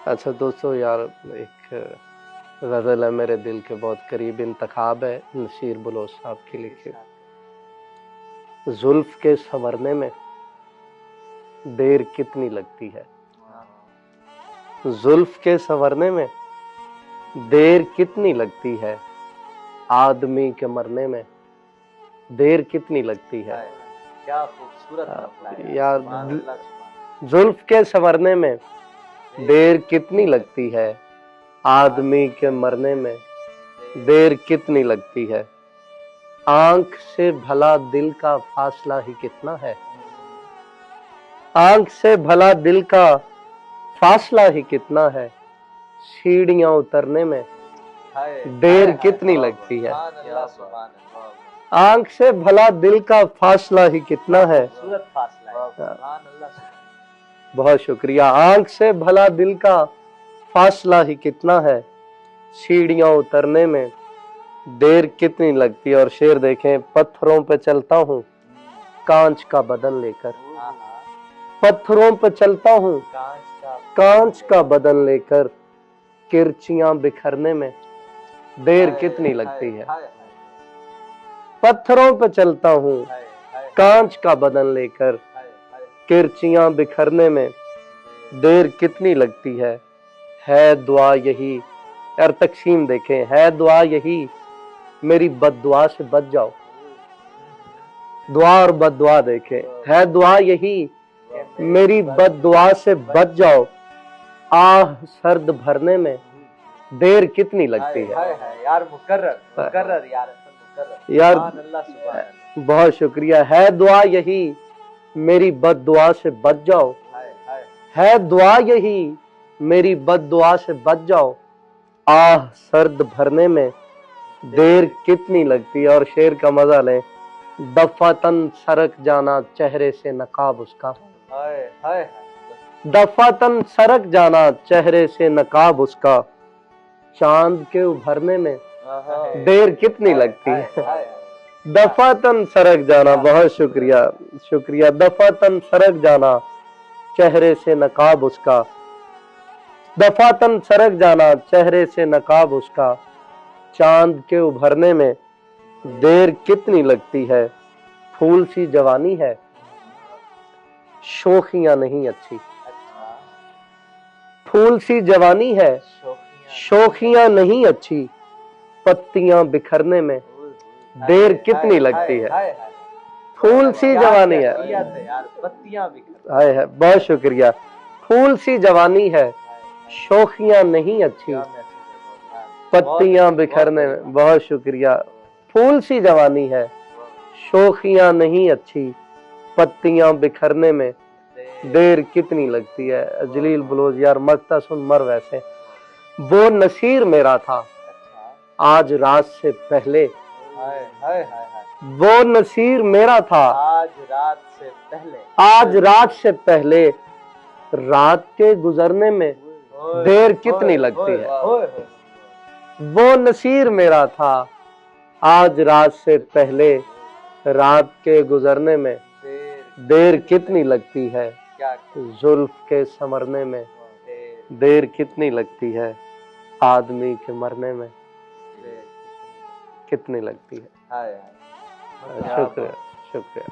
अच्छा दोस्तों यार, एक गज़ल है मेरे दिल के बहुत करीब, इंतखाब है नसीर बलोच साहब की लिखी। जुल्फ के संवरने में देर कितनी लगती है, जुल्फ के संवरने में देर कितनी लगती है, आदमी के मरने में देर कितनी लगती है। क्या खूबसूरत यार, जुल्फ के संवरने में देर कितनी लगती है, आदमी के मरने में देर कितनी लगती है। आंख से भला दिल का फासला ही कितना है, आंख से भला दिल का फासला ही कितना है, सीढ़ियां उतरने में देर कितनी लगती है। आंख से भला दिल का फासला ही कितना है। बहुत शुक्रिया। आंख से भला दिल का फासला ही कितना है, सीढ़ियां उतरने में देर कितनी लगती है। और शेर देखें, पत्थरों पे चलता हूँ कांच का बदन लेकर, पत्थरों पे चलता हूँ कांच का बदन लेकर, किरचियां बिखरने में देर कितनी लगती है। पत्थरों पे चलता हूँ कांच का बदन लेकर, किरचियां बिखरने में देर कितनी लगती है दुआ यही। यार तकसीम देखें, है दुआ यही मेरी बद्दुआ से बच जाओ। दुआ और बद्दुआ देखें, है दुआ यही मेरी बद्दुआ से बच जाओ, आह सर्द भरने में देर कितनी लगती है। यार मुकर्रर यार बहुत शुक्रिया। है दुआ यही मेरी बद्दुआ से बच जाओ, है दुआ यही मेरी बद्दुआ से बच जाओ, आह सर्द भरने में देर कितनी लगती है। और शेर का मजा लें, दफातन सरक जाना चेहरे से नकाब उसका, दफातन सरक जाना चेहरे से नकाब उसका, चांद के उभरने में देर कितनी लगती है। दफातन सरक जाना, बहुत शुक्रिया शुक्रिया। दफातन सरक जाना चेहरे से नकाब उसका, दफातन सरक जाना चेहरे से नकाब उसका, चांद के उभरने में देर कितनी लगती है। फूल सी जवानी है शोखियां नहीं अच्छी, फूल सी जवानी है शोखियां नहीं अच्छी, पत्तियां बिखरने में देर कितनी लगती है। फूल सी जवानी है, बहुत शुक्रिया। फूल सी जवानी है शोखियां नहीं अच्छी, पत्तियां बिखरने में, बहुत शुक्रिया। फूल सी जवानी है शोखियां नहीं अच्छी, पत्तियां बिखरने में देर कितनी लगती है। जलील बलोच यार मगता सुन मर वैसे, वो नसीर मेरा था आज रात से पहले, वो नसीर मेरा था आज रात से पहले, रात के गुजरने में देर कितनी लगती है। वो नसीर मेरा था आज रात से पहले, रात के गुजरने में देर कितनी लगती है। जुल्फ के संवरने में देर कितनी लगती है, आदमी के मरने में कितनी लगती है। शुक्रिया शुक्रिया।